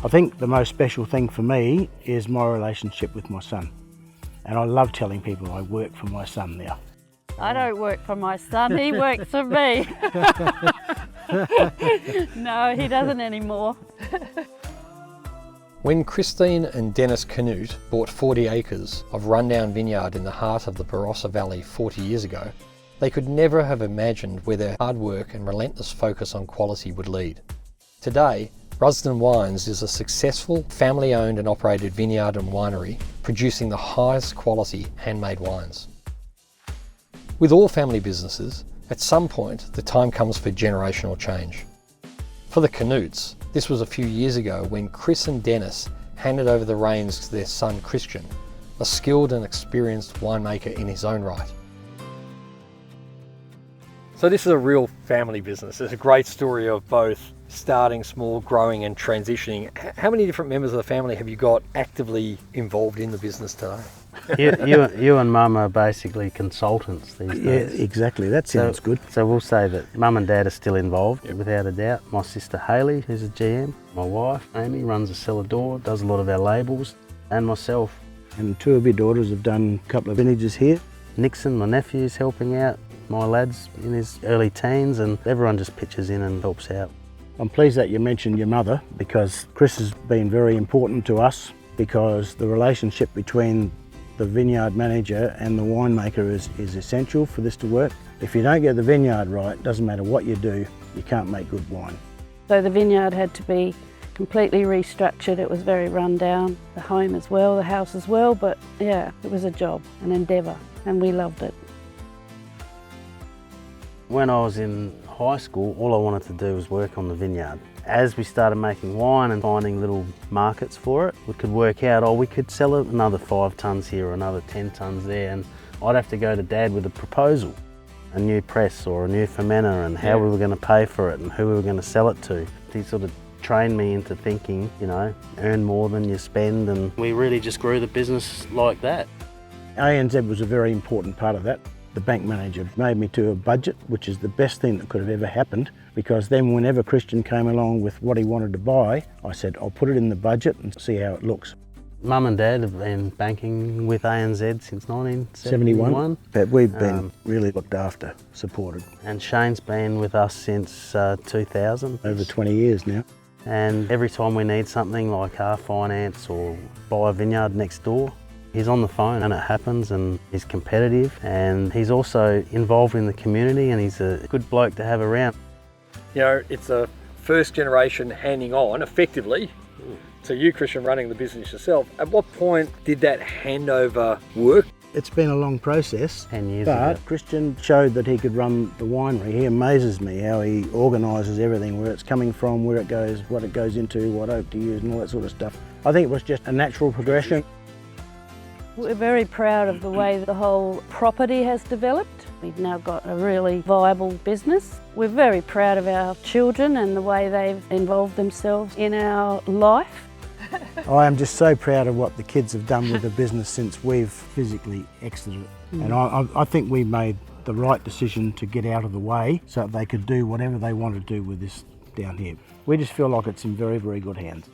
I think the most special thing for me is my relationship with my son. And I love telling people I work for my son now. I don't work for my son, he works for me. No, he doesn't anymore. When Christine and Dennis Canute bought 40 acres of rundown vineyard in the heart of the Barossa Valley 40 years ago, they could never have imagined where their hard work and relentless focus on quality would lead. Today, Rusden Wines is a successful family-owned and operated vineyard and winery producing the highest quality handmade wines. With all family businesses, at some point the time comes for generational change. For the Canutes, this was a few years ago when Chris and Dennis handed over the reins to their son Christian, a skilled and experienced winemaker in his own right. So this is a real family business. It's a great story of both starting small, growing and transitioning. How many different members of the family have you got actively involved in the business today? You and Mum are basically consultants these days. Yeah, exactly. That sounds good. So we'll say that Mum and Dad are still involved, without a doubt. My sister Hayley, who's a GM. My wife, Amy, runs a cellar door, does a lot of our labels, and myself. And two of your daughters have done a couple of vintages here. Nixon, my nephew's helping out. My lad's in his early teens, and everyone just pitches in and helps out. I'm pleased that you mentioned your mother, because Chris has been very important to us, because the relationship between the vineyard manager and the winemaker is essential for this to work. If you don't get the vineyard right, doesn't matter what you do, you can't make good wine. So the vineyard had to be completely restructured. It was very run down, the home as well, the house as well, but yeah, it was a job, an endeavour, and we loved it. When I was in high school, all I wanted to do was work on the vineyard. As we started making wine and finding little markets for it, we could work out, oh, we could sell it another 5 tonnes here or another 10 tonnes there, and I'd have to go to Dad with a proposal, a new press or a new fermenter, and how we were going to pay for it and who we were going to sell it to. He sort of trained me into thinking, you know, earn more than you spend, and we really just grew the business like that. ANZ was a very important part of that. The bank manager made me to a budget, which is the best thing that could have ever happened, because then whenever Christian came along with what he wanted to buy, I said, I'll put it in the budget and see how it looks. Mum and Dad have been banking with ANZ since 1971. But we've been really looked after, supported. And Shane's been with us since 2000. Over 20 years now. And every time we need something like car finance or buy a vineyard next door, he's on the phone and it happens, and he's competitive, and he's also involved in the community, and he's a good bloke to have around. You know, it's a first generation handing on effectively to you, Christian, running the business yourself. At what point did that handover work? It's been a long process, 10 years but ago. Christian showed that he could run the winery. He amazes me how he organises everything, where it's coming from, where it goes, what it goes into, what oak to use and all that sort of stuff. I think it was just a natural progression. We're very proud of the way the whole property has developed. We've now got a really viable business. We're very proud of our children and the way they've involved themselves in our life. I am just so proud of what the kids have done with the business since we've physically exited it. And I think we made the right decision to get out of the way so that they could do whatever they want to do with this down here. We just feel like it's in very, very good hands.